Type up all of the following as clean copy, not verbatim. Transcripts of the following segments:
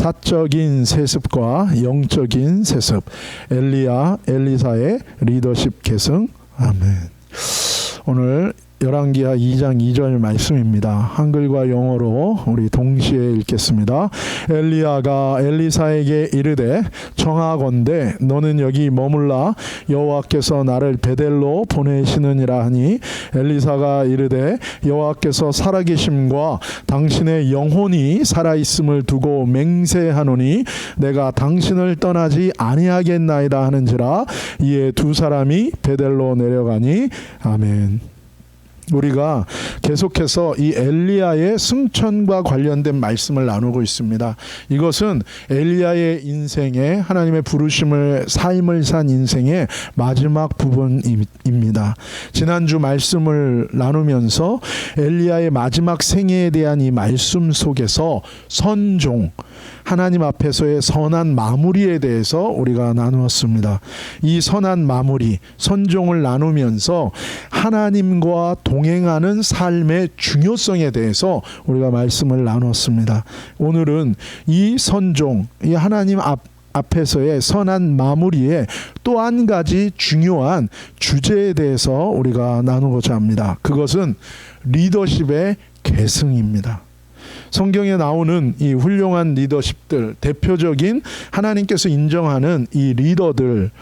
사적인 세습과 영적인 세습, 엘리야, 엘리사의 리더십 계승. 아멘. 오늘 열왕기하 2장 2절 말씀입니다. 한글과 영어로 우리 동시에 읽겠습니다. 엘리야가 엘리사에게 이르되 청하건대 너는 여기 머물라 여호와께서 나를 베델로 보내시느니라 하니 엘리사가 이르되 여호와께서 살아계심과 당신의 영혼이 살아있음을 두고 맹세하노니 내가 당신을 떠나지 아니하겠나이다 하는지라. 이에 두 사람이 베델로 내려가니. 아멘. 우리가 계속해서 이 엘리야의 승천과 관련된 말씀을 나누고 있습니다. 이것은 엘리야의 인생에 하나님의 부르심을 삶을 산 인생의 마지막 부분입니다. 지난주 말씀을 나누면서 엘리야의 마지막 생애에 대한 이 말씀 속에서 선종, 하나님 앞에서의 선한 마무리에 대해서 우리가 나누었습니다. 이 선한 마무리, 선종을 나누면서 하나님과 동행하는 삶의 중요성에 대해서 우리가 말씀을 나눴습니다. 오늘은 이 선종, 이 하나님 앞에서의 선한 마무리에 또 한 가지 중요한 주제에 대해서 우리가 나누고자 합니다. 그것은 리더십의 계승입니다. 성경에 나오는 이 훌륭한 리더십들, 대표적인 하나님께서 인정하는 이 리더들,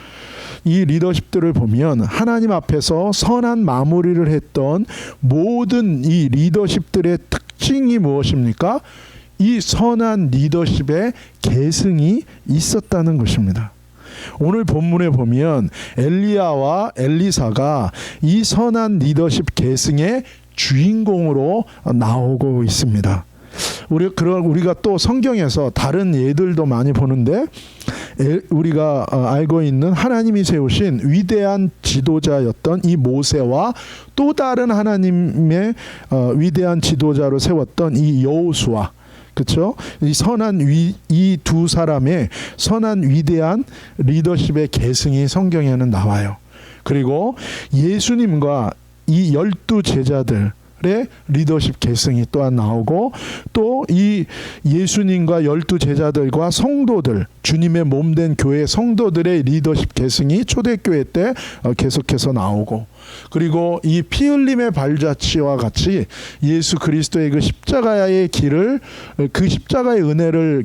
이 리더십들을 보면 하나님 앞에서 선한 마무리를 했던 모든 이 리더십들의 특징이 무엇입니까? 이 선한 리더십의 계승이 있었다는 것입니다. 오늘 본문에 보면 엘리야와 엘리사가 이 선한 리더십 계승의 주인공으로 나오고 있습니다. 우리가 또 성경에서 다른 예들도 많이 보는데 우리가 알고 있는 하나님이 세우신 위대한 지도자였던 이 모세와 또 다른 하나님의 위대한 지도자로 세웠던 이 여호수아, 그렇죠? 이 선한 이 두 사람의 선한 위대한 리더십의 계승이 성경에는 나와요. 그리고 예수님과 이 12 제자들 의 리더십 계승이 또한 나오고, 또 이 예수님과 12 제자들과 성도들, 주님의 몸된 교회 성도들의 리더십 계승이 초대교회 때 계속해서 나오고, 그리고 이 피 흘림의 발자취와 같이 예수 그리스도의 그 십자가의 길을, 그 십자가의 은혜를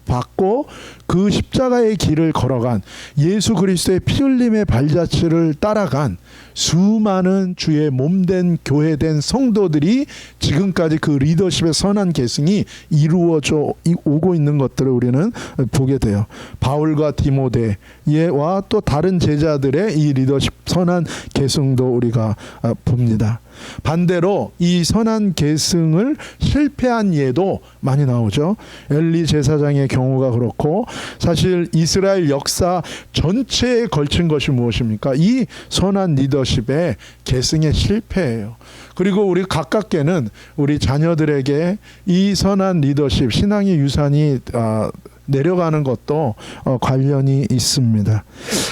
받고 그 십자가의 길을 걸어간 예수 그리스도의 피 흘림의 발자취를 따라간 수많은 주의 몸된 교회된 성도들이 지금까지 그 리더십의 선한 계승이 이루어져 오고 있는 것들을 우리는 보게 돼요. 바울과 디모데와 또 다른 제자들의 이 리더십 선한 계승도 우리가 봅니다. 반대로 이 선한 계승을 실패한 예도 많이 나오죠. 엘리 제사장의 경우가 그렇고, 사실 이스라엘 역사 전체에 걸친 것이 무엇입니까? 이 선한 리더십의 계승의 실패예요. 그리고 우리 가깝게는 우리 자녀들에게 이 선한 리더십, 신앙의 유산이 내려가는 것도 관련이 있습니다.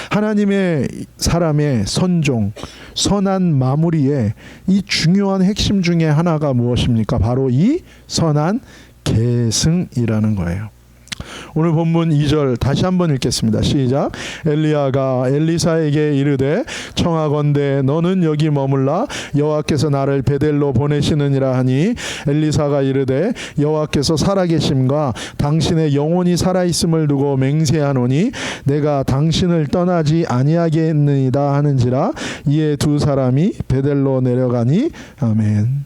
하나님의 사람의 선종, 선한 마무리에 이 중요한 핵심 중에 하나가 무엇입니까? 바로 이 선한 계승이라는 거예요. 오늘 본문 2절 다시 한번 읽겠습니다. 시작. 엘리야가 엘리사에게 이르되 청하건대 너는 여기 머물라 여호와께서 나를 베델로 보내시느니라 하니 엘리사가 이르되 여호와께서 살아계심과 당신의 영혼이 살아있음을 두고 맹세하노니 내가 당신을 떠나지 아니하겠느니다 하는지라. 이에 두 사람이 베델로 내려가니. 아멘.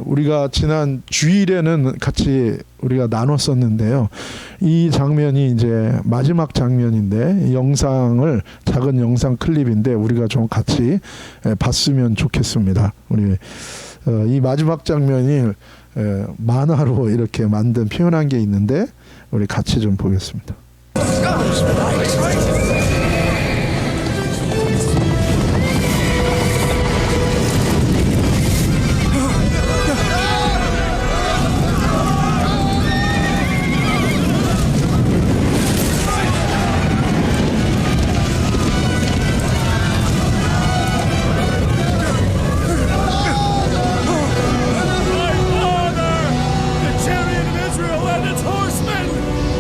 우리가 지난 주일에는 같이 우리가 나눴었는데요. 이 장면이 이제 마지막 장면인데, 영상을 작은 영상 클립인데 우리가 좀 같이 봤으면 좋겠습니다. 우리 이 마지막 장면이 만화로 이렇게 만든 표현한 게 있는데 우리 같이 좀 보겠습니다. Israel and its horsemen!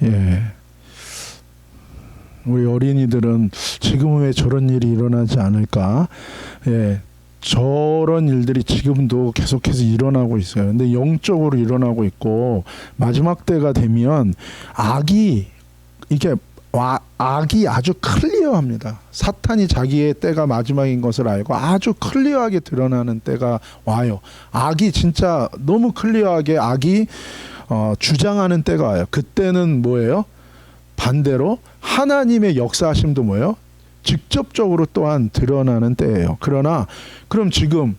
예. 우리 어린이들은 지금 왜 저런 일이 일어나지 않을까? 예. 저런 일들이 지금도 계속해서 일어나고 있어요. 근데 영적으로 일어나고 있고 마지막 때가 되면 악이 아주 클리어합니다. 사탄이 자기의 때가 마지막인 것을 알고 아주 클리어하게 드러나는 때가 와요. 악이 진짜 너무 클리어하게 악이 주장하는 때가 와요. 그때는 뭐예요? 반대로 하나님의 역사하심도 뭐예요? 직접적으로 또한 드러나는 때예요. 그러나 그럼 지금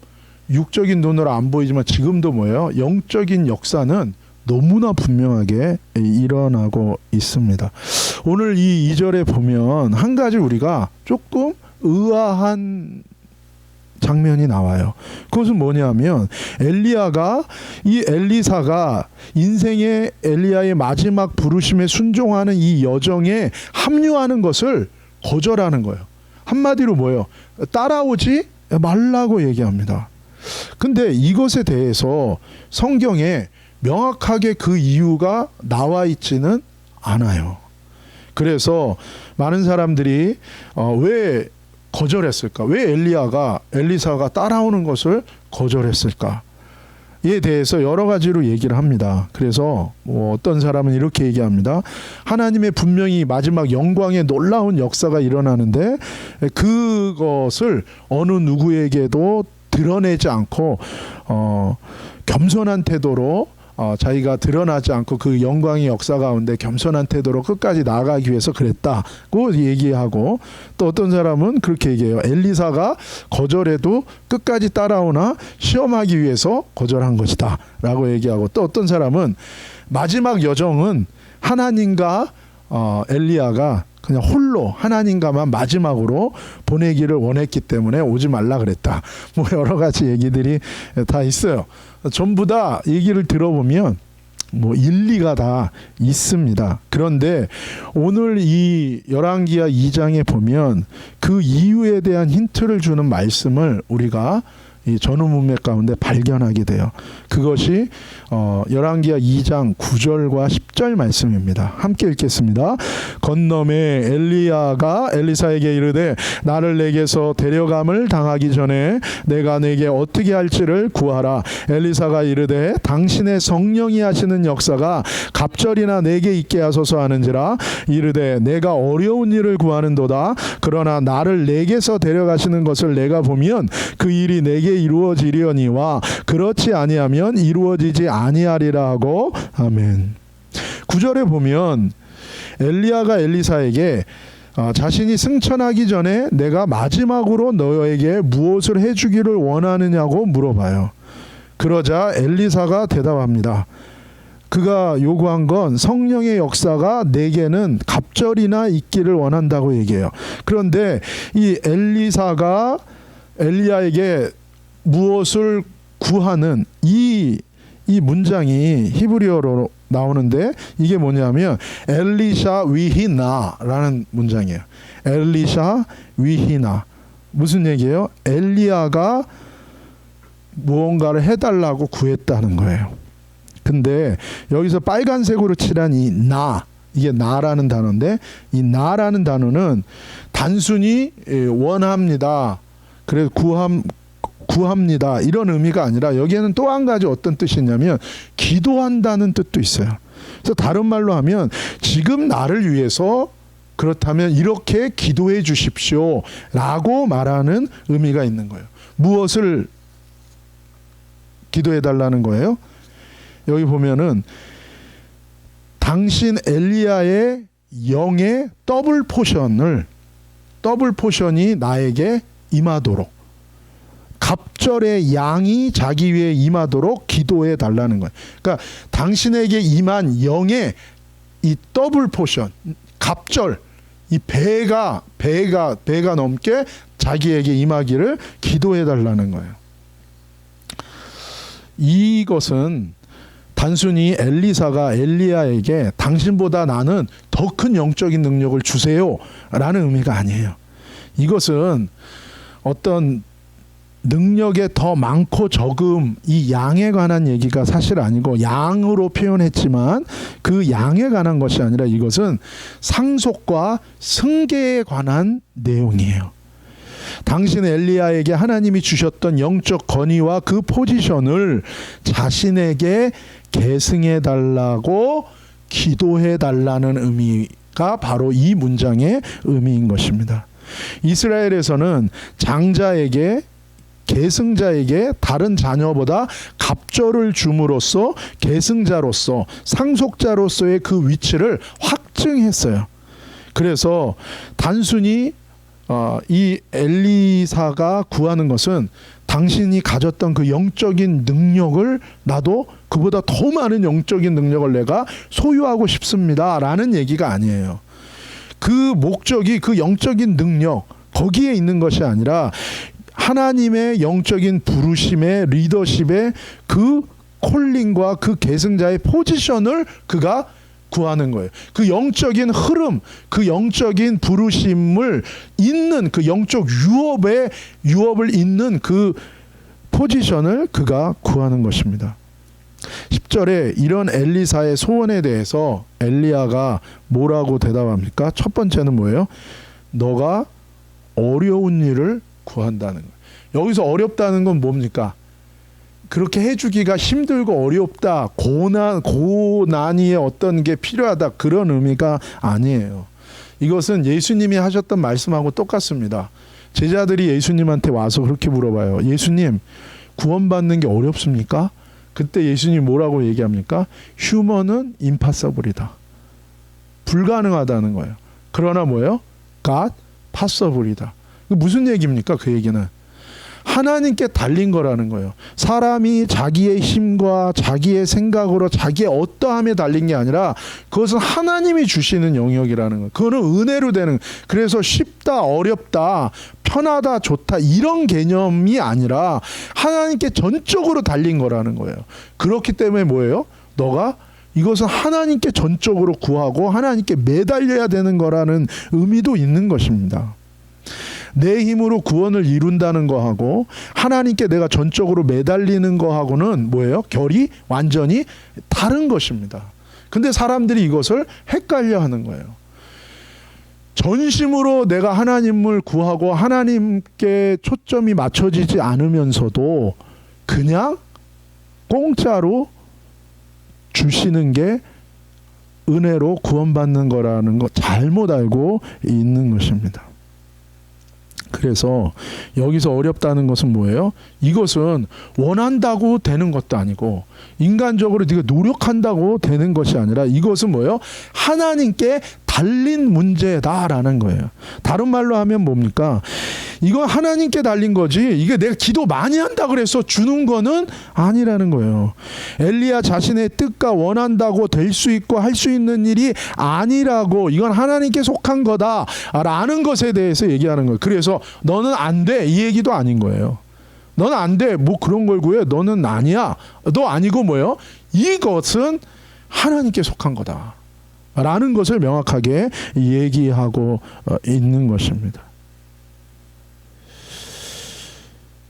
육적인 눈으로 안 보이지만 지금도 뭐예요? 영적인 역사는 너무나 분명하게 일어나고 있습니다. 오늘 이 2절에 보면 한 가지 우리가 조금 의아한 장면이 나와요. 그것은 뭐냐면 이 엘리사가 인생의 엘리야의 마지막 부르심에 순종하는 이 여정에 합류하는 것을 거절하는 거예요. 한마디로 뭐예요? 따라오지 말라고 얘기합니다. 근데 이것에 대해서 성경에 명확하게 그 이유가 나와 있지는 않아요. 그래서 많은 사람들이 왜 거절했을까? 왜 엘리사가 따라오는 것을 거절했을까? 에 대해서 여러 가지로 얘기를 합니다. 그래서 어떤 사람은 이렇게 얘기합니다. 하나님의 분명히 마지막 영광의 놀라운 역사가 일어나는데 그것을 어느 누구에게도 드러내지 않고 겸손한 태도로 자기가 드러나지 않고 그 영광의 역사 가운데 겸손한 태도로 끝까지 나아가기 위해서 그랬다고 얘기하고, 또 어떤 사람은 그렇게 얘기해요. 엘리사가 거절해도 끝까지 따라오나 시험하기 위해서 거절한 것이다 라고 얘기하고, 또 어떤 사람은 마지막 여정은 하나님과 엘리야가 그냥 홀로 하나님과만 마지막으로 보내기를 원했기 때문에 오지 말라 그랬다. 뭐 여러 가지 얘기들이 다 있어요. 전부 다 얘기를 들어보면 뭐 일리가 다 있습니다. 그런데 오늘 이 열왕기하 2장에 보면 그 이유에 대한 힌트를 주는 말씀을 우리가 이 전후문맥 가운데 발견하게 돼요. 그것이 열왕기하 2장 9절과 10절 말씀입니다. 함께 읽겠습니다. 건너매 엘리야가 엘리사에게 이르되 나를 내게서 데려감을 당하기 전에 내가 내게 어떻게 할지를 구하라. 엘리사가 이르되 당신의 성령이 하시는 역사가 갑절이나 내게 있게 하소서 하는지라. 이르되 내가 어려운 일을 구하는도다. 그러나 나를 내게서 데려가시는 것을 내가 보면 그 일이 내게 이루어지려니와 그렇지 아니하면 이루어지지 아니하리라 하고. 아멘. 9절에 보면 엘리야가 엘리사에게 자신이 승천하기 전에 내가 마지막으로 너에게 무엇을 해주기를 원하느냐고 물어봐요. 그러자 엘리사가 대답합니다. 그가 요구한 건 성령의 역사가 내게는 갑절이나 있기를 원한다고 얘기해요. 그런데 이 엘리사가 엘리야에게 무엇을 구하는 이 문장이 히브리어로 나오는데 이게 뭐냐면 엘리샤 위히나라는 문장이에요. 엘리샤 위히나. 무슨 얘기예요? 엘리야가 무언가를 해달라고 구했다는 거예요. 근데 여기서 빨간색으로 칠한 이게 나라는 단어인데, 이 나라는 단어는 단순히 원합니다, 그래서 구합니다 이런 의미가 아니라 여기에는 또 한 가지 어떤 뜻이 있냐면 기도한다는 뜻도 있어요. 그래서 다른 말로 하면 지금 나를 위해서 그렇다면 이렇게 기도해 주십시오 라고 말하는 의미가 있는 거예요. 무엇을 기도해 달라는 거예요? 여기 보면은 당신 엘리야의 영의 더블 포션이 나에게 임하도록, 갑절의 양이 자기 위에 임하도록 기도해 달라는 거예요. 그러니까 당신에게 임한 영의 이 더블 포션, 갑절, 이 배가 넘게 자기에게 임하기를 기도해 달라는 거예요. 이것은 단순히 엘리사가 엘리야에게 당신보다 나는 더 큰 영적인 능력을 주세요 라는 의미가 아니에요. 이것은 어떤 능력에 더 많고 적음, 이 양에 관한 얘기가 사실 아니고, 양으로 표현했지만 그 양에 관한 것이 아니라 이것은 상속과 승계에 관한 내용이에요. 당신 엘리야에게 하나님이 주셨던 영적 권위와 그 포지션을 자신에게 계승해 달라고 기도해 달라는 의미가 바로 이 문장의 의미인 것입니다. 이스라엘에서는 장자에게, 계승자에게 다른 자녀보다 갑절을 줌으로써 계승자로서, 상속자로서의 그 위치를 확증했어요. 그래서 단순히 이 엘리사가 구하는 것은 당신이 가졌던 그 영적인 능력을 나도 그보다 더 많은 영적인 능력을 내가 소유하고 싶습니다 라는 얘기가 아니에요. 그 목적이 그 영적인 능력 거기에 있는 것이 아니라 하나님의 영적인 부르심의 리더십의 그 콜링과 그 계승자의 포지션을 그가 구하는 거예요. 그 영적인 흐름, 그 영적인 부르심을 잇는 그 영적 유업을 잇는 그 포지션을 그가 구하는 것입니다. 10절에 이런 엘리사의 소원에 대해서 엘리야가 뭐라고 대답합니까? 첫 번째는 뭐예요? 너가 어려운 일을 구한다는 거예요. 여기서 어렵다는 건 뭡니까? 그렇게 해주기가 힘들고 어렵다, 고난의 어떤 게 필요하다, 그런 의미가 아니에요. 이것은 예수님이 하셨던 말씀하고 똑같습니다. 제자들이 예수님한테 와서 그렇게 물어봐요. 예수님, 구원받는 게 어렵습니까? 그때 예수님 뭐라고 얘기합니까? 휴먼은 임파서블이다. 불가능하다는 거예요. 그러나 뭐예요? God possible이다. 무슨 얘기입니까? 그 얘기는 하나님께 달린 거라는 거예요. 사람이 자기의 힘과 자기의 생각으로 자기의 어떠함에 달린 게 아니라 그것은 하나님이 주시는 영역이라는 거예요. 그거는 은혜로 되는, 그래서 쉽다, 어렵다, 편하다, 좋다 이런 개념이 아니라 하나님께 전적으로 달린 거라는 거예요. 그렇기 때문에 뭐예요? 너가 이것은 하나님께 전적으로 구하고 하나님께 매달려야 되는 거라는 의미도 있는 것입니다. 내 힘으로 구원을 이룬다는 거하고 하나님께 내가 전적으로 매달리는 거하고는 뭐예요? 결이 완전히 다른 것입니다. 근데 사람들이 이것을 헷갈려 하는 거예요. 전심으로 내가 하나님을 구하고 하나님께 초점이 맞춰지지 않으면서도 그냥 공짜로 주시는 게 은혜로 구원받는 거라는 거 잘못 알고 있는 것입니다. 그래서 여기서 어렵다는 것은 뭐예요? 이것은 원한다고 되는 것도 아니고 인간적으로 네가 노력한다고 되는 것이 아니라 이것은 뭐예요? 하나님께 달린 문제다라는 거예요. 다른 말로 하면 뭡니까? 이건 하나님께 달린 거지 이게 내가 기도 많이 한다 그래서 주는 거는 아니라는 거예요. 엘리야 자신의 뜻과 원한다고 될 수 있고 할 수 있는 일이 아니라고, 이건 하나님께 속한 거다라는 것에 대해서 얘기하는 거예요. 그래서 너는 안 돼 이 얘기도 아닌 거예요. 너는 안 돼 뭐 그런 걸 구해, 너는 아니야, 너 아니고 뭐예요? 이것은 하나님께 속한 거다 라는 것을 명확하게 얘기하고 있는 것입니다.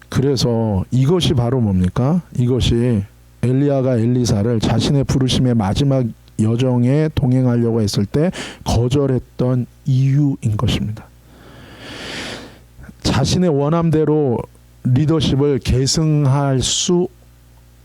그래서 이것이 바로 뭡니까? 이것이 엘리야가 엘리사를 자신의 부르심의 마지막 여정에 동행하려고 했을 때 거절했던 이유인 것입니다. 자신의 원함대로 리더십을 계승할 수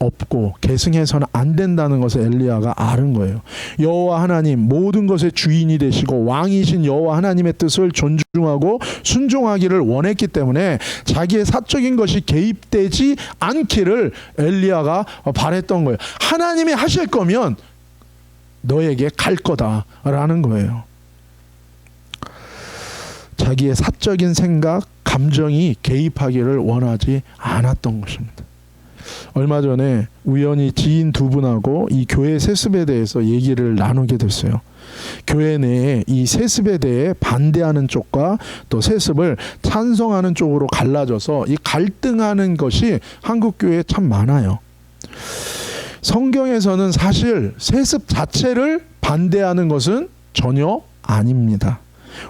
없고 계승해서는 안 된다는 것을 엘리야가 아는 거예요. 여호와 하나님 모든 것의 주인이 되시고 왕이신 여호와 하나님의 뜻을 존중하고 순종하기를 원했기 때문에 자기의 사적인 것이 개입되지 않기를 엘리야가 바랬던 거예요. 하나님이 하실 거면 너에게 갈 거다라는 거예요. 자기의 사적인 생각, 감정이 개입하기를 원하지 않았던 것입니다. 얼마 전에 우연히 지인 두 분하고 이 교회 세습에 대해서 얘기를 나누게 됐어요. 교회 내에 이 세습에 대해 반대하는 쪽과 또 세습을 찬성하는 쪽으로 갈라져서 이 갈등하는 것이 한국 교회에 참 많아요. 성경에서는 사실 세습 자체를 반대하는 것은 전혀 아닙니다.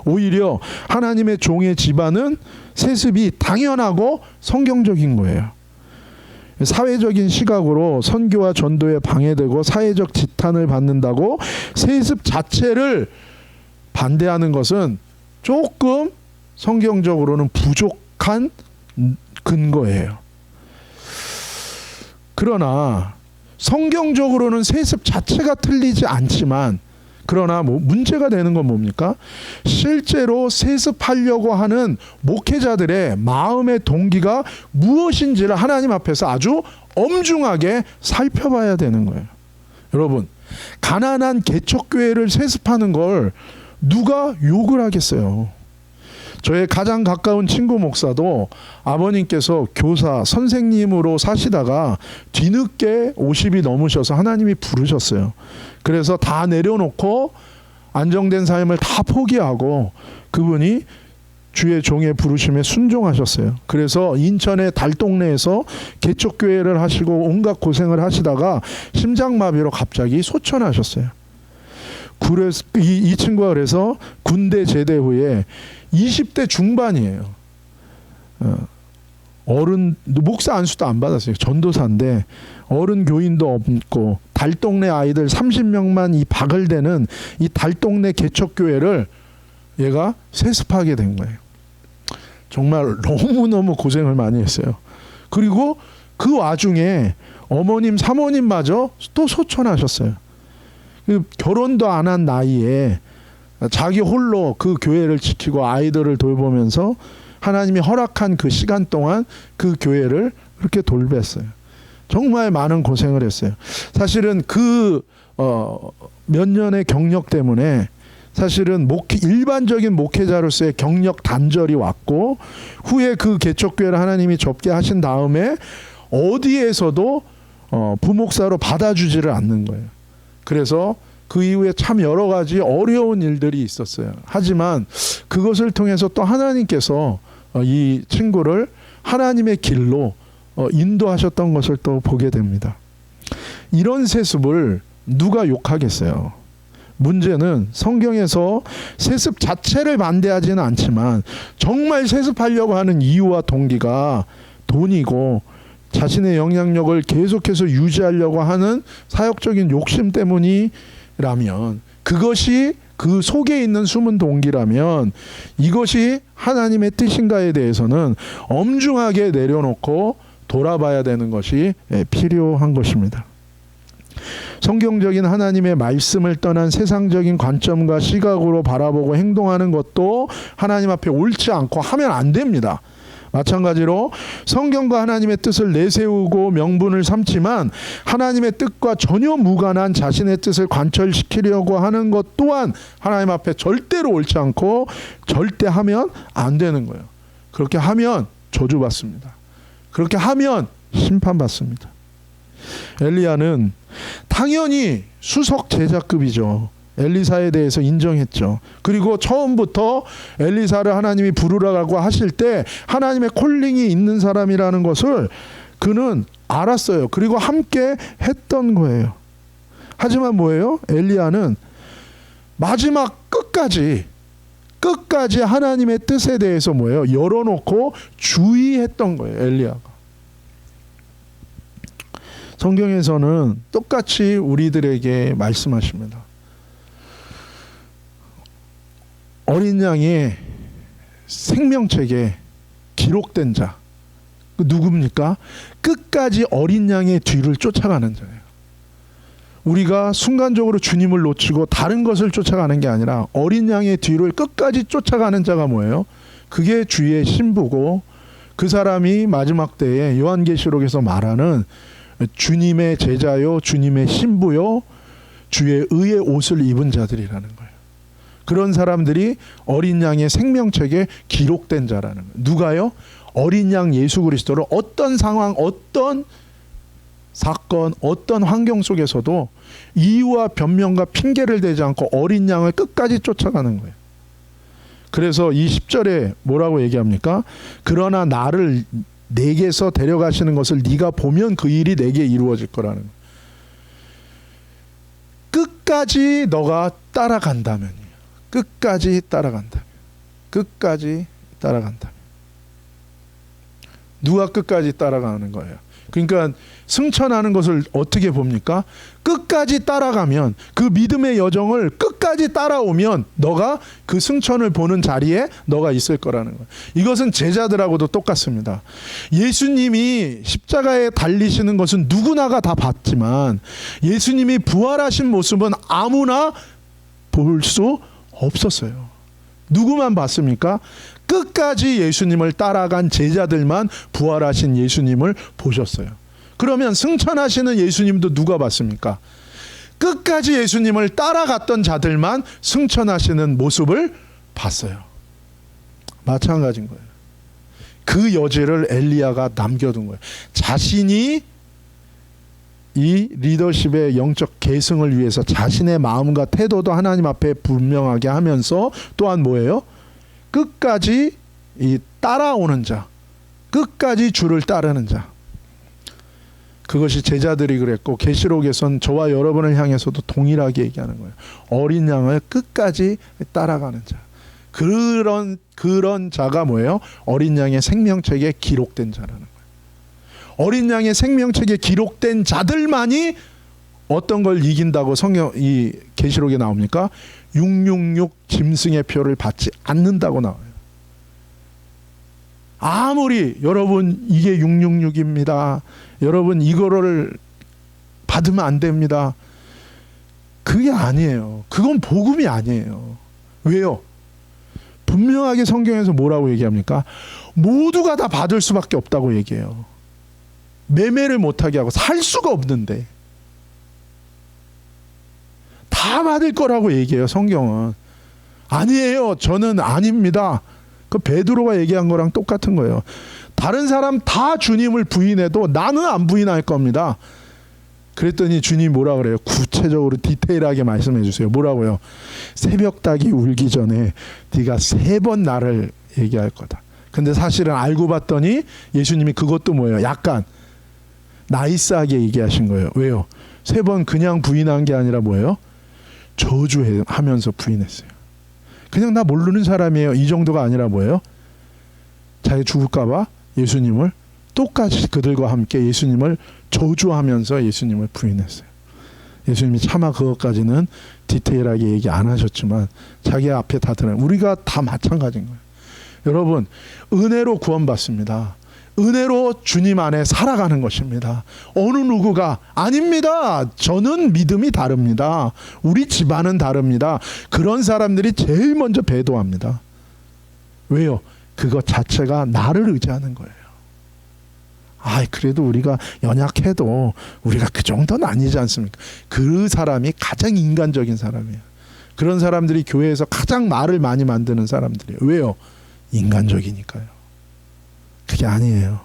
오히려 하나님의 종의 집안은 세습이 당연하고 성경적인 거예요. 사회적인 시각으로 선교와 전도에 방해되고 사회적 지탄을 받는다고 세습 자체를 반대하는 것은 조금 성경적으로는 부족한 근거예요. 그러나 성경적으로는 세습 자체가 틀리지 않지만, 그러나 문제가 되는 건 뭡니까? 실제로 세습하려고 하는 목회자들의 마음의 동기가 무엇인지를 하나님 앞에서 아주 엄중하게 살펴봐야 되는 거예요. 여러분, 가난한 개척교회를 세습하는 걸 누가 욕을 하겠어요? 저의 가장 가까운 친구 목사도 아버님께서 교사, 선생님으로 사시다가 뒤늦게 50이 넘으셔서 하나님이 부르셨어요. 그래서 다 내려놓고 안정된 삶을 다 포기하고 그분이 주의 종의 부르심에 순종하셨어요. 그래서 인천의 달동네에서 개척교회를 하시고 온갖 고생을 하시다가 심장마비로 갑자기 소천하셨어요. 그래서 이 친구가 그래서 군대 제대 후에 20대 중반이에요. 어른 목사 안수도 안 받았어요. 전도사인데 어른 교인도 없고 달동네 아이들 30명만 이 바글대는 이 달동네 개척교회를 얘가 세습하게 된 거예요. 정말 너무너무 고생을 많이 했어요. 그리고 그 와중에 어머님 사모님마저 또 소천하셨어요. 결혼도 안 한 나이에 자기 홀로 그 교회를 지키고 아이들을 돌보면서 하나님이 허락한 그 시간 동안 그 교회를 그렇게 돌봤어요. 정말 많은 고생을 했어요. 사실은 그 몇 년의 경력 때문에 사실은 일반적인 목회자로서의 경력 단절이 왔고, 후에 그 개척교회를 하나님이 접게 하신 다음에 어디에서도 부목사로 받아주지를 않는 거예요. 그래서 그 이후에 참 여러 가지 어려운 일들이 있었어요. 하지만 그것을 통해서 또 하나님께서 이 친구를 하나님의 길로 인도하셨던 것을 또 보게 됩니다. 이런 세습을 누가 욕하겠어요? 문제는 성경에서 세습 자체를 반대하지는 않지만 정말 세습하려고 하는 이유와 동기가 돈이고 자신의 영향력을 계속해서 유지하려고 하는 사역적인 욕심 때문이라면, 그것이 그 속에 있는 숨은 동기라면 이것이 하나님의 뜻인가에 대해서는 엄중하게 내려놓고 돌아봐야 되는 것이 필요한 것입니다. 성경적인 하나님의 말씀을 떠난 세상적인 관점과 시각으로 바라보고 행동하는 것도 하나님 앞에 옳지 않고 하면 안 됩니다. 마찬가지로 성경과 하나님의 뜻을 내세우고 명분을 삼지만 하나님의 뜻과 전혀 무관한 자신의 뜻을 관철시키려고 하는 것 또한 하나님 앞에 절대로 옳지 않고 절대 하면 안 되는 거예요. 그렇게 하면 저주받습니다. 그렇게 하면 심판받습니다. 엘리야는 당연히 수석 제자급이죠. 엘리사에 대해서 인정했죠. 그리고 처음부터 엘리사를 하나님이 부르라고 하실 때 하나님의 콜링이 있는 사람이라는 것을 그는 알았어요. 그리고 함께 했던 거예요. 하지만 뭐예요? 엘리야는 마지막 끝까지 하나님의 뜻에 대해서 뭐예요? 열어놓고 주의했던 거예요. 엘리야가. 성경에서는 똑같이 우리들에게 말씀하십니다. 어린 양의 생명책에 기록된 자, 누굽니까? 끝까지 어린 양의 뒤를 쫓아가는 자예요. 우리가 순간적으로 주님을 놓치고 다른 것을 쫓아가는 게 아니라 어린 양의 뒤를 끝까지 쫓아가는 자가 뭐예요? 그게 주의 신부고, 그 사람이 마지막 때에 요한계시록에서 말하는 주님의 제자요, 주님의 신부요, 주의 의의 옷을 입은 자들이라는 거예요. 그런 사람들이 어린 양의 생명책에 기록된 자라는 거예요. 누가요? 어린 양 예수 그리스도를 어떤 상황, 어떤 사건, 어떤 환경 속에서도 이유와 변명과 핑계를 대지 않고 어린 양을 끝까지 쫓아가는 거예요. 그래서 이 10절에 뭐라고 얘기합니까? 그러나 나를 내게서 데려가시는 것을 네가 보면 그 일이 내게 이루어질 거라는 거예요. 끝까지 너가 따라간다면이에요. 끝까지 따라간다면, 끝까지 따라간다면. 누가 끝까지 따라가는 거예요? 그러니까 승천하는 것을 어떻게 봅니까? 끝까지 따라가면, 그 믿음의 여정을 끝까지 따라오면 너가 그 승천을 보는 자리에 너가 있을 거라는 거예요. 이것은 제자들하고도 똑같습니다. 예수님이 십자가에 달리시는 것은 누구나가 다 봤지만 예수님이 부활하신 모습은 아무나 볼 수 없었어요. 누구만 봤습니까? 끝까지 예수님을 따라간 제자들만 부활하신 예수님을 보셨어요. 그러면 승천하시는 예수님도 누가 봤습니까? 끝까지 예수님을 따라갔던 자들만 승천하시는 모습을 봤어요. 마찬가지인 거예요. 그 여지를 엘리야가 남겨둔 거예요. 자신이 이 리더십의 영적 계승을 위해서 자신의 마음과 태도도 하나님 앞에 분명하게 하면서 또한 뭐예요? 끝까지 이 따라오는 자, 끝까지 주를 따르는 자. 그것이 제자들이 그랬고 계시록에선 저와 여러분을 향해서도 동일하게 얘기하는 거예요. 어린 양을 끝까지 따라가는 자. 그런 자가 뭐예요? 어린 양의 생명책에 기록된 자라는 거예요. 어린 양의 생명책에 기록된 자들만이 어떤 걸 이긴다고 성경 이 계시록에 나옵니까? 666 짐승의 표를 받지 않는다고 나와요. 아무리 여러분 이게 666입니다. 여러분 이거를 받으면 안 됩니다. 그게 아니에요. 그건 복음이 아니에요. 왜요? 분명하게 성경에서 뭐라고 얘기합니까? 모두가 다 받을 수밖에 없다고 얘기해요. 매매를 못하게 하고 살 수가 없는데 다 받을 거라고 얘기해요. 성경은. 아니에요. 저는 아닙니다. 그 베드로가 얘기한 거랑 똑같은 거예요. 다른 사람 다 주님을 부인해도 나는 안 부인할 겁니다. 그랬더니 주님이 뭐라 그래요? 구체적으로 디테일하게 말씀해 주세요. 뭐라고요? 새벽닭이 울기 전에 네가 3번 나를 얘기할 거다. 근데 사실은 알고 봤더니 예수님이 그것도 뭐예요? 약간 나이스하게 얘기하신 거예요. 왜요? 3번 그냥 부인한 게 아니라 뭐예요? 저주하면서 부인했어요. 그냥 나 모르는 사람이에요. 이 정도가 아니라 뭐예요? 자기 죽을까 봐 예수님을 똑같이 그들과 함께 예수님을 저주하면서 예수님을 부인했어요. 예수님이 차마 그것까지는 디테일하게 얘기 안 하셨지만 자기 앞에 다 드러나요. 우리가 다 마찬가지인 거예요. 여러분, 은혜로 구원받습니다. 은혜로 주님 안에 살아가는 것입니다. 어느 누구가 아닙니다. 저는 믿음이 다릅니다. 우리 집안은 다릅니다. 그런 사람들이 제일 먼저 배도합니다. 왜요? 그것 자체가 나를 의지하는 거예요. 그래도 우리가 연약해도 우리가 그 정도는 아니지 않습니까? 그 사람이 가장 인간적인 사람이에요. 그런 사람들이 교회에서 가장 말을 많이 만드는 사람들이에요. 왜요? 인간적이니까요. 그게 아니에요.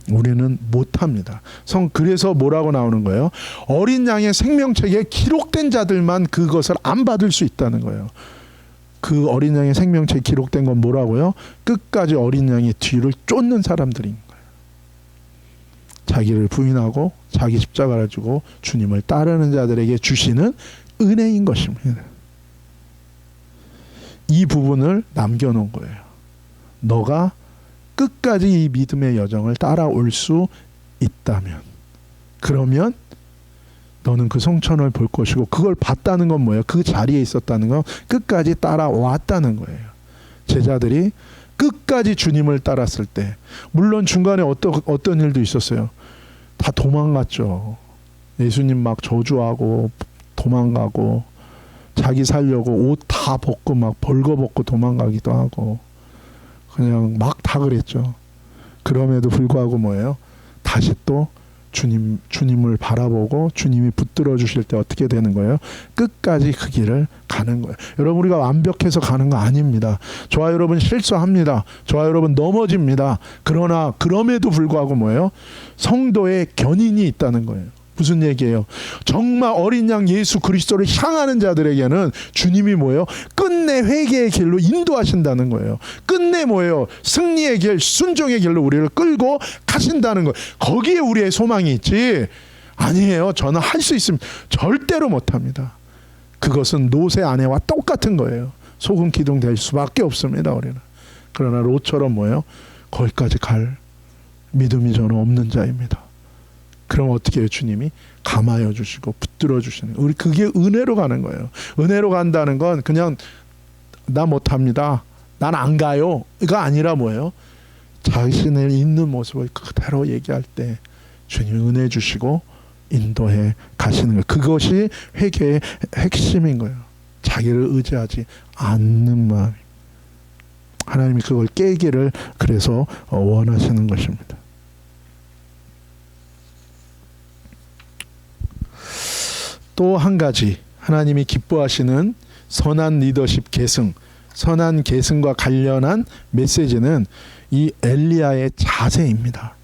우리는 못합니다. 그래서 뭐라고 나오는 거예요? 어린 양의 생명책에 기록된 자들만 그것을 안 받을 수 있다는 거예요. 그 어린 양의 생명책에 기록된 건 뭐라고요? 끝까지 어린 양의 뒤를 쫓는 사람들인 거예요. 자기를 부인하고 자기 십자가를 주고 주님을 따르는 자들에게 주시는 은혜인 것입니다. 이 부분을 남겨놓은 거예요. 너가 끝까지 이 믿음의 여정을 따라올 수 있다면, 그러면 너는 그 성천을 볼 것이고, 그걸 봤다는 건 뭐예요? 그 자리에 있었다는 건 끝까지 따라왔다는 거예요. 제자들이 끝까지 주님을 따랐을 때, 물론 중간에 어떤 일도 있었어요. 다 도망갔죠. 예수님 막 저주하고 도망가고, 자기 살려고 옷 다 벗고 막 벌거벗고 도망가기도 하고, 그냥 막 다 그랬죠. 그럼에도 불구하고 뭐예요? 다시 또 주님을 바라보고 주님이 붙들어 주실 때 어떻게 되는 거예요? 끝까지 그 길을 가는 거예요. 여러분, 우리가 완벽해서 가는 거 아닙니다. 저와 여러분 실수합니다. 저와 여러분 넘어집니다. 그러나 그럼에도 불구하고 뭐예요? 성도의 견인이 있다는 거예요. 무슨 얘기예요? 정말 어린 양 예수 그리스도를 향하는 자들에게는 주님이 뭐예요? 끝내 회개의 길로 인도하신다는 거예요. 끝내 뭐예요? 승리의 길, 순종의 길로 우리를 끌고 가신다는 거예요. 거기에 우리의 소망이 있지. 아니에요. 저는 할 수 있습니다. 절대로 못합니다. 그것은 롯의 아내와 똑같은 거예요. 소금 기둥 될 수밖에 없습니다. 우리는. 그러나 롯처럼 뭐예요? 거기까지 갈 믿음이 저는 없는 자입니다. 그럼 어떻게 해요? 주님이 감하여 주시고 붙들어 주시는, 우리 그게 은혜로 가는 거예요. 은혜로 간다는 건 그냥 나 못합니다, 난 안 가요, 이거 아니라 뭐예요? 자신을 있는 모습을 그대로 얘기할 때 주님이 은혜 주시고 인도해 가시는 거예요. 그것이 회개의 핵심인 거예요. 자기를 의지하지 않는 마음. 하나님이 그걸 깨기를 그래서 원하시는 것입니다. 또 한 가지 하나님이 기뻐하시는 선한 리더십 계승, 선한 계승과 관련한 메시지는 이 엘리야의 자세입니다.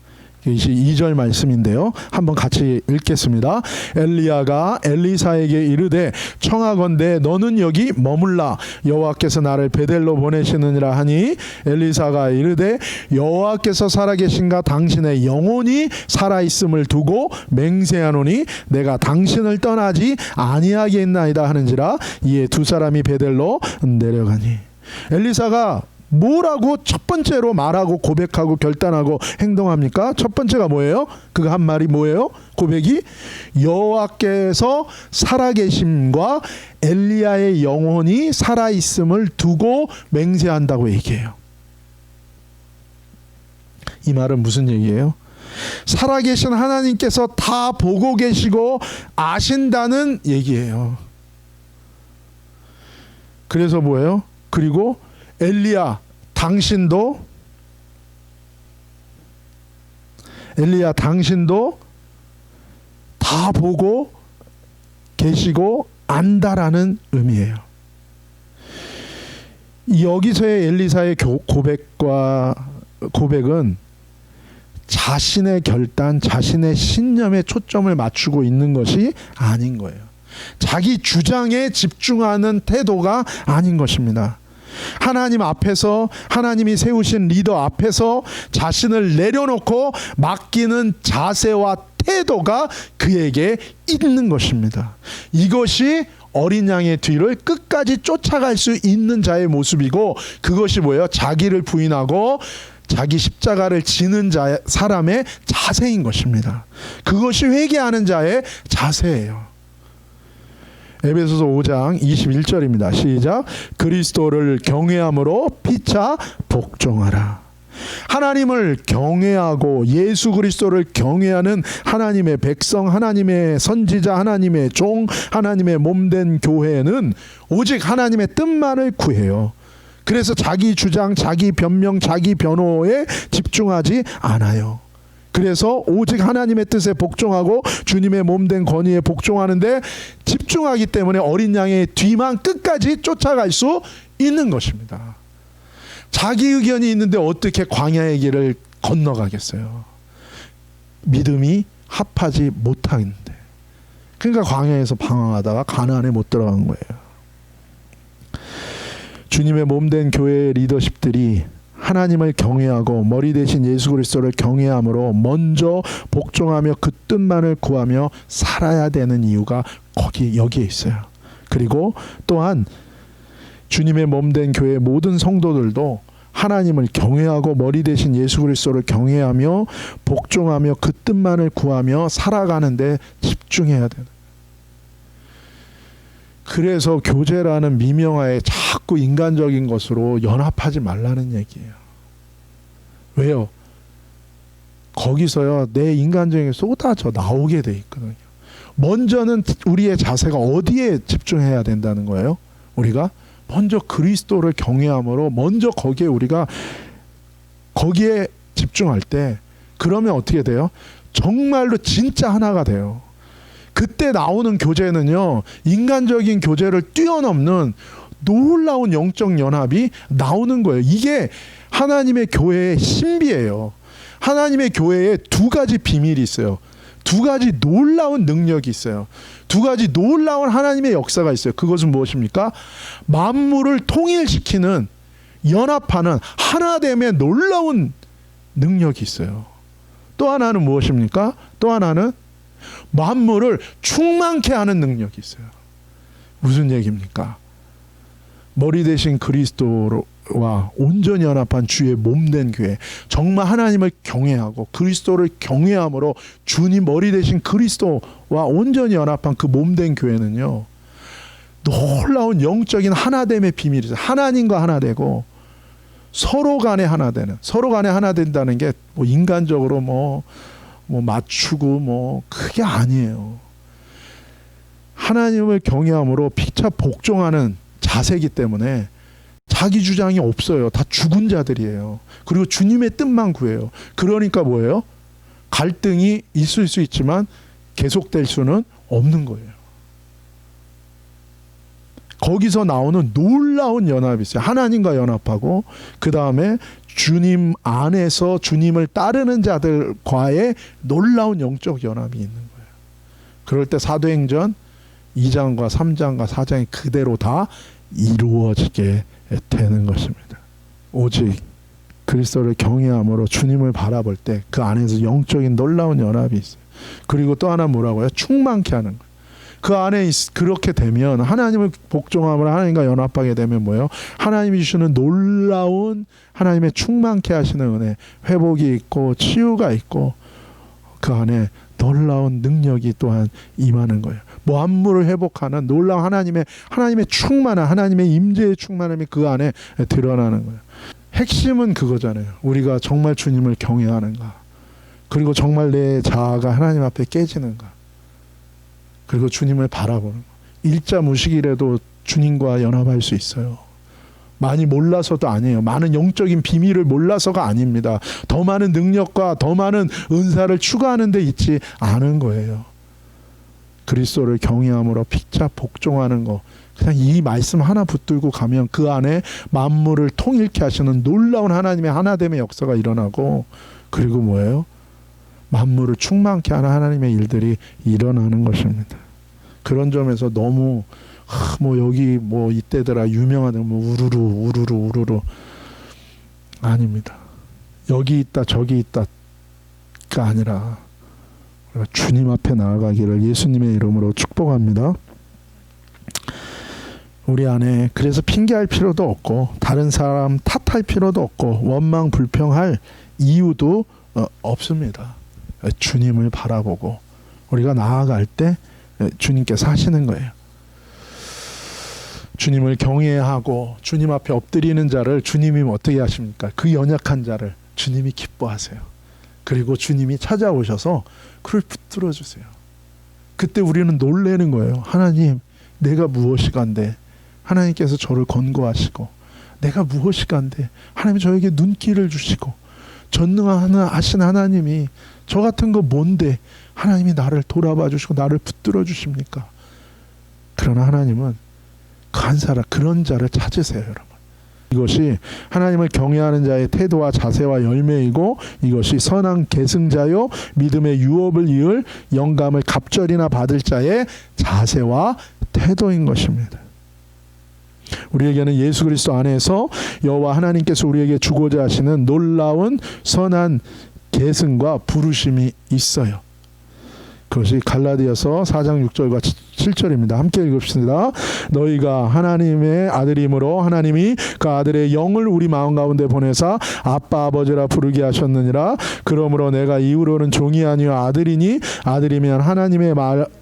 이것이 2절 말씀인데요. 한번 같이 읽겠습니다. 엘리야가 엘리사에게 이르되 청하건대 너는 여기 머물라, 여호와께서 나를 베델로 보내시느니라 하니 엘리사가 이르되 여호와께서 살아계신가 당신의 영혼이 살아있음을 두고 맹세하노니 내가 당신을 떠나지 아니하겠나이다 하는지라. 이에 두 사람이 베델로 내려가니. 엘리사가 뭐라고 첫 번째로 말하고 고백하고 결단하고 행동합니까? 첫 번째가 뭐예요? 그거 한 말이 뭐예요? 고백이 여호와께서 살아계심과 엘리야의 영혼이 살아있음을 두고 맹세한다고 얘기해요. 이 말은 무슨 얘기예요? 살아계신 하나님께서 다 보고 계시고 아신다는 얘기예요. 그래서 뭐예요? 그리고 엘리야 당신도 다 보고 계시고 안다라는 의미예요. 여기서의 엘리사의 고백은 자신의 결단, 자신의 신념에 초점을 맞추고 있는 것이 아닌 거예요. 자기 주장에 집중하는 태도가 아닌 것입니다. 하나님 앞에서, 하나님이 세우신 리더 앞에서 자신을 내려놓고 맡기는 자세와 태도가 그에게 있는 것입니다. 이것이 어린 양의 뒤를 끝까지 쫓아갈 수 있는 자의 모습이고, 그것이 뭐예요? 자기를 부인하고 자기 십자가를 지는 사람의 자세인 것입니다. 그것이 회개하는 자의 자세예요. 에베소서 5장 21절입니다. 시작. 그리스도를 경외함으로 피차 복종하라. 하나님을 경외하고 예수 그리스도를 경외하는 하나님의 백성, 하나님의 선지자, 하나님의 종, 하나님의 몸된 교회는 오직 하나님의 뜻만을 구해요. 그래서 자기 주장, 자기 변명, 자기 변호에 집중하지 않아요. 그래서 오직 하나님의 뜻에 복종하고 주님의 몸된 권위에 복종하는데 집중하기 때문에 어린 양의 뒤만 끝까지 쫓아갈 수 있는 것입니다. 자기 의견이 있는데 어떻게 광야의 길을 건너가겠어요? 믿음이 합하지 못하는데. 그러니까 광야에서 방황하다가 가나안에 못 들어간 거예요. 주님의 몸된 교회의 리더십들이 하나님을 경외하고 머리 대신 예수 그리스도를 경외함으로 먼저 복종하며 그 뜻만을 구하며 살아야 되는 이유가 여기에 있어요. 그리고 또한 주님의 몸된 교회의 모든 성도들도 하나님을 경외하고 머리 대신 예수 그리스도를 경외하며 복종하며 그 뜻만을 구하며 살아가는데 집중해야 되는. 그래서 교제라는 미명하에 자꾸 인간적인 것으로 연합하지 말라는 얘기예요. 왜요? 거기서요 내 인간적인 게 쏟아져 나오게 돼 있거든요. 먼저는 우리의 자세가 어디에 집중해야 된다는 거예요? 우리가 먼저 그리스도를 경외함으로 먼저 우리가 거기에 집중할 때, 그러면 어떻게 돼요? 정말로 진짜 하나가 돼요. 그때 나오는 교제는요 인간적인 교제를 뛰어넘는 놀라운 영적 연합이 나오는 거예요. 이게 하나님의 교회의 신비예요. 하나님의 교회에 두 가지 비밀이 있어요. 두 가지 놀라운 능력이 있어요. 두 가지 놀라운 하나님의 역사가 있어요. 그것은 무엇입니까? 만물을 통일시키는, 연합하는 하나됨의 놀라운 능력이 있어요. 또 하나는 무엇입니까? 또 하나는 만물을 충만케 하는 능력이 있어요. 무슨 얘기입니까? 머리 대신 그리스도와 온전히 연합한 주의 몸된 교회, 정말 하나님을 경외하고 그리스도를 경외함으로 주님 머리 대신 그리스도와 온전히 연합한 그 몸된 교회는요, 놀라운 영적인 하나됨의 비밀이죠. 하나님과 하나 되고 서로 간에 하나 되는, 서로 간에 하나 된다는 게 뭐 인간적으로 뭐 맞추고 그게 아니에요. 하나님을 경외함으로 피차 복종하는 자세이기 때문에 자기 주장이 없어요. 다 죽은 자들이에요. 그리고 주님의 뜻만 구해요. 그러니까 뭐예요? 갈등이 있을 수 있지만 계속될 수는 없는 거예요. 거기서 나오는 놀라운 연합이 있어요. 하나님과 연합하고 그 다음에 주님 안에서 주님을 따르는 자들과의 놀라운 영적 연합이 있는 거예요. 그럴 때 사도행전 2장과 3장과 4장이 그대로 다 이루어지게 되는 것입니다. 오직 그리스도를 경외함으로 주님을 바라볼 때 그 안에서 영적인 놀라운 연합이 있어요. 그리고 또 하나 뭐라고요? 충만케 하는 거예요. 그 안에 그렇게 되면 하나님을 복종함으로 하나님과 연합하게 되면 뭐예요? 하나님이 주시는 놀라운 하나님의 충만케 하시는 은혜, 회복이 있고 치유가 있고 그 안에 놀라운 능력이 또한 임하는 거예요. 만물을 회복하는 놀라운 하나님의 충만한 하나님의 임재의 충만함이 그 안에 드러나는 거예요. 핵심은 그거잖아요. 우리가 정말 주님을 경외하는가, 그리고 정말 내 자아가 하나님 앞에 깨지는가, 그리고 주님을 바라보는 거. 일자무식이라도 주님과 연합할 수 있어요. 많이 몰라서도 아니에요. 많은 영적인 비밀을 몰라서가 아닙니다. 더 많은 능력과 더 많은 은사를 추구하는 데 있지 않은 거예요. 그리스도를 경외함으로 피차 복종하는 거, 그냥 이 말씀 하나 붙들고 가면 그 안에 만물을 통일케 하시는 놀라운 하나님의 하나됨의 역사가 일어나고, 그리고 뭐예요? 만물을 충만케 하는 하나님의 일들이 일어나는 것입니다. 그런 점에서 너무 여기 이때더라 유명한 우르르 아닙니다. 여기 있다 저기 있다가 아니라 주님 앞에 나아가기를 예수님의 이름으로 축복합니다. 우리 안에 그래서 핑계할 필요도 없고 다른 사람 탓할 필요도 없고 원망 불평할 이유도 없습니다. 주님을 바라보고 우리가 나아갈 때 주님께서 하시는 거예요. 주님을 경외하고 주님 앞에 엎드리는 자를 주님이 어떻게 하십니까? 그 연약한 자를 주님이 기뻐하세요. 그리고 주님이 찾아오셔서 그를 붙들어 주세요. 그때 우리는 놀라는 거예요. 하나님, 내가 무엇이간데 하나님께서 저를 권고하시고, 내가 무엇이간데 하나님이 저에게 눈길을 주시고, 전능하신 하나님이 저 같은 거 뭔데 하나님이 나를 돌아봐 주시고 나를 붙들어 주십니까? 그러나 하나님은 그 한 사람, 그런 자를 찾으세요, 여러분. 이것이 하나님을 경외하는 자의 태도와 자세와 열매이고, 이것이 선한 계승자요 믿음의 유업을 이을 영감을 갑절이나 받을 자의 자세와 태도인 것입니다. 우리에게는 예수 그리스도 안에서 여호와 하나님께서 우리에게 주고자 하시는 놀라운 선한 계승과 부르심이 있어요. 그것이 갈라디아서 4장 6절과 7절입니다. 함께 읽읍시다. 너희가 하나님의 아들이므로 하나님이 그 아들의 영을 우리 마음 가운데 보내사 아빠 아버지라 부르게 하셨느니라. 그러므로 내가 이후로는 종이 아니요 아들이니 아들이면 하나님의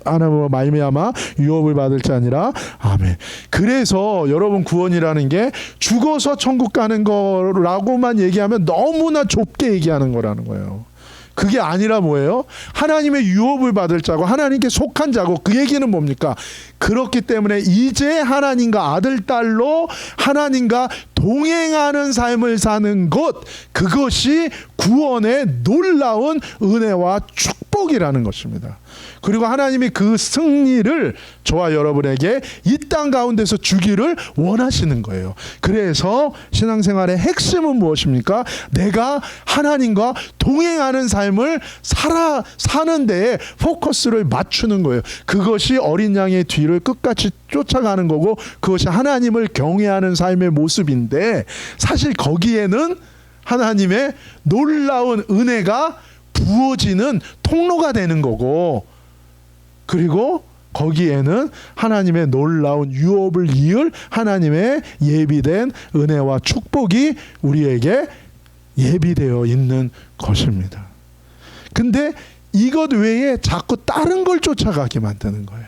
하나님으로 말미암아 유업을 받을 자니라. 아멘. 그래서 여러분, 구원이라는 게 죽어서 천국 가는 거라고만 얘기하면 너무나 좁게 얘기하는 거라는 거예요. 그게 아니라 뭐예요? 하나님의 유업을 받을 자고 하나님께 속한 자고, 그 얘기는 뭡니까? 그렇기 때문에 이제 하나님과 아들, 딸로 하나님과 동행하는 삶을 사는 것, 그것이 구원의 놀라운 은혜와 축복이라는 것입니다. 그리고 하나님이 그 승리를 저와 여러분에게 이 땅 가운데서 주기를 원하시는 거예요. 그래서 신앙생활의 핵심은 무엇입니까? 내가 하나님과 동행하는 삶을 사는 데에 포커스를 맞추는 거예요. 그것이 어린 양의 뒤를 끝까지 쫓아가는 거고, 그것이 하나님을 경외하는 삶의 모습인데, 사실 거기에는 하나님의 놀라운 은혜가 부어지는 통로가 되는 거고, 그리고 거기에는 하나님의 놀라운 유업을 이을 하나님의 예비된 은혜와 축복이 우리에게 예비되어 있는 것입니다. 근데 이것 외에 자꾸 다른 걸 쫓아가게 만드는 거예요.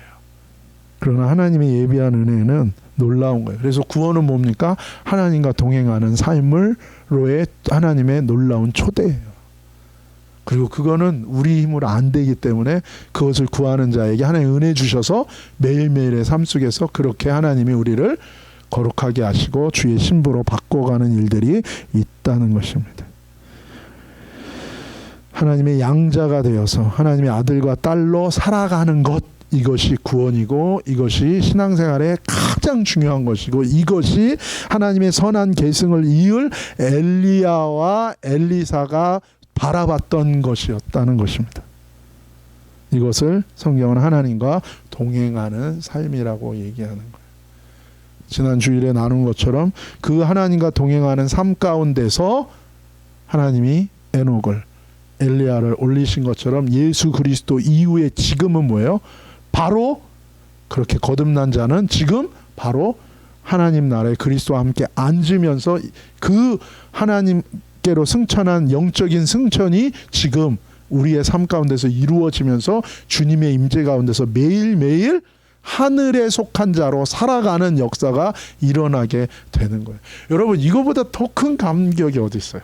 그러나 하나님의 예비한 은혜는 놀라운 거예요. 그래서 구원은 뭡니까? 하나님과 동행하는 삶으로의 하나님의 놀라운 초대예요. 그리고 그거는 우리 힘으로 안 되기 때문에 그것을 구하는 자에게 하나님 은혜 주셔서 매일매일의 삶 속에서 그렇게 하나님이 우리를 거룩하게 하시고 주의 신부로 바꿔가는 일들이 있다는 것입니다. 하나님의 양자가 되어서 하나님의 아들과 딸로 살아가는 것, 이것이 구원이고 이것이 신앙생활의 가장 중요한 것이고 이것이 하나님의 선한 계승을 이을 엘리야와 엘리사가 바라봤던 것이었다는 것입니다. 이것을 성경은 하나님과 동행하는 삶이라고 얘기하는 거예요. 지난 주일에 나눈 것처럼 그 하나님과 동행하는 삶 가운데서 하나님이 에녹을 엘리야를 올리신 것처럼 예수 그리스도 이후에 지금은 뭐예요? 바로 그렇게 거듭난 자는 지금 바로 하나님 나라에 그리스도와 함께 앉으면서 그 하나님께로 승천한 영적인 승천이 지금 우리의 삶 가운데서 이루어지면서 주님의 임재 가운데서 매일매일 하늘에 속한 자로 살아가는 역사가 일어나게 되는 거예요. 여러분, 이거보다 더 큰 감격이 어디 있어요?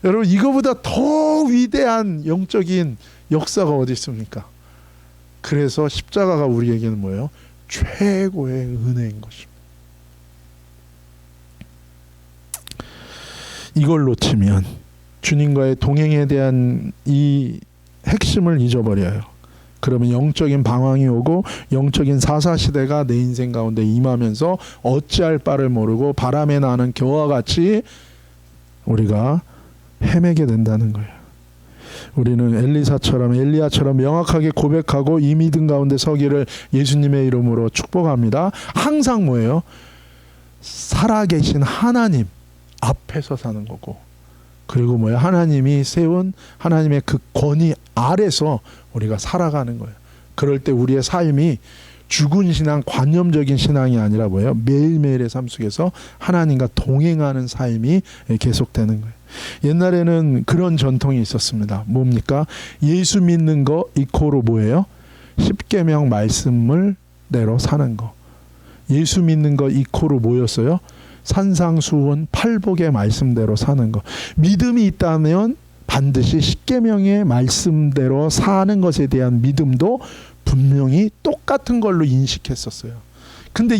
여러분, 이거보다 더 위대한 영적인 역사가 어디 있습니까? 그래서 십자가가 우리에게는 뭐예요? 최고의 은혜인 것입니다. 이걸 놓치면 주님과의 동행에 대한 이 핵심을 잊어버려요. 그러면 영적인 방황이 오고 영적인 사사시대가 내 인생 가운데 임하면서 어찌할 바를 모르고 바람에 나는 겨와 같이 우리가 헤매게 된다는 거예요. 우리는 엘리사처럼 엘리야처럼 명확하게 고백하고 이 믿음 가운데 서기를 예수님의 이름으로 축복합니다. 항상 뭐예요? 살아계신 하나님 앞에서 사는 거고, 그리고 뭐예요? 하나님이 세운 하나님의 그 권위 아래서 우리가 살아가는 거예요. 그럴 때 우리의 삶이 죽은 신앙, 관념적인 신앙이 아니라 뭐예요? 매일매일의 삶 속에서 하나님과 동행하는 삶이 계속되는 거예요. 옛날에는 그런 전통이 있었습니다. 뭡니까? 예수 믿는 거 이코로 뭐예요? 십계명 말씀을 대로 사는 거. 예수 믿는 거 이코로 뭐였어요? 산상수훈 팔복의 말씀대로 사는 거. 믿음이 있다면 반드시 십계명의 말씀대로 사는 것에 대한 믿음도 분명히 똑같은 걸로 인식했었어요. 근데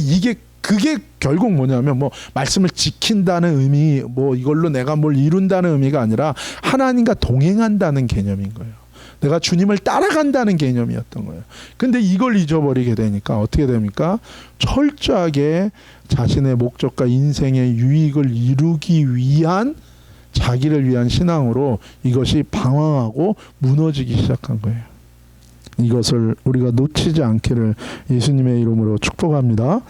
그게 결국 뭐냐면 뭐 말씀을 지킨다는 의미, 뭐 이걸로 내가 뭘 이룬다는 의미가 아니라 하나님과 동행한다는 개념인 거예요. 내가 주님을 따라간다는 개념이었던 거예요. 근데 이걸 잊어버리게 되니까 어떻게 됩니까? 철저하게 자신의 목적과 인생의 유익을 이루기 위한 자기를 위한 신앙으로 이것이 방황하고 무너지기 시작한 거예요. 이것을 우리가 놓치지 않기를 예수님의 이름으로 축복합니다.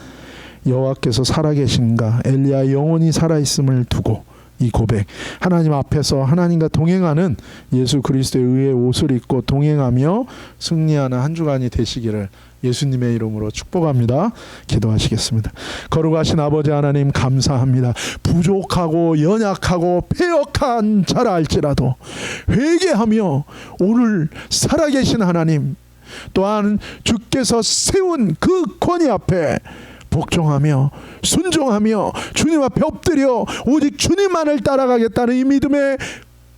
여호와께서 살아계신가, 엘리야 영원히 살아있음을 두고 이 고백, 하나님 앞에서 하나님과 동행하는 예수 그리스도의 의의 옷을 입고 동행하며 승리하는 한 주간이 되시기를 예수님의 이름으로 축복합니다. 기도하시겠습니다. 거룩하신 아버지 하나님, 감사합니다. 부족하고 연약하고 패역한 자라 할지라도 회개하며 오늘 살아계신 하나님, 또한 주께서 세운 그 권위 앞에 복종하며 순종하며 주님 앞에 엎드려 오직 주님만을 따라가겠다는 이 믿음의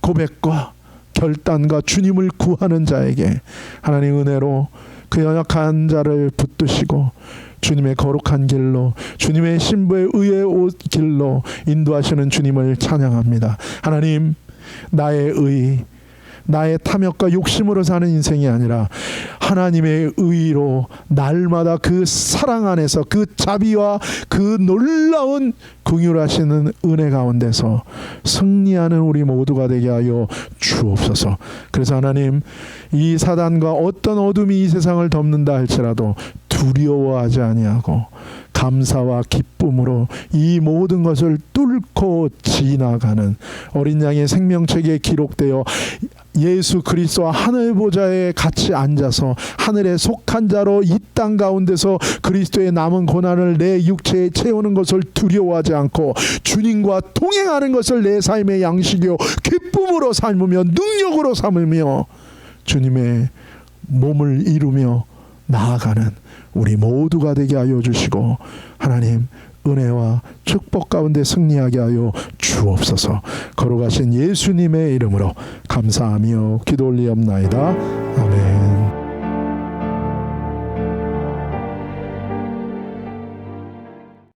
고백과 결단과 주님을 구하는 자에게 하나님 은혜로 그 연약한 자를 붙드시고 주님의 거룩한 길로, 주님의 신부의 의의 옷 길로 인도하시는 주님을 찬양합니다. 하나님, 나의 의, 나의 탐욕과 욕심으로 사는 인생이 아니라 하나님의 의로 날마다 그 사랑 안에서 그 자비와 그 놀라운 긍휼하시는 은혜 가운데서 승리하는 우리 모두가 되게 하여 주옵소서. 그래서 하나님, 이 사단과 어떤 어둠이 이 세상을 덮는다 할지라도 두려워하지 아니하고 감사와 기쁨으로 이 모든 것을 뚫고 지나가는 어린 양의 생명책에 기록되어 예수 그리스도와 하늘 보좌에 같이 앉아서 하늘에 속한 자로 이 땅 가운데서 그리스도의 남은 고난을 내 육체에 채우는 것을 두려워하지 않고 주님과 동행하는 것을 내 삶의 양식이요 기쁨으로 삼으며 능력으로 삼으며 주님의 몸을 이루며 나아가는 우리 모두가 되게 하여 주시고 하나님 은혜와 축복 가운데 승리하게 하여 주옵소서. 걸어가신 예수님의 이름으로 감사하며 기도 올리옵나이다.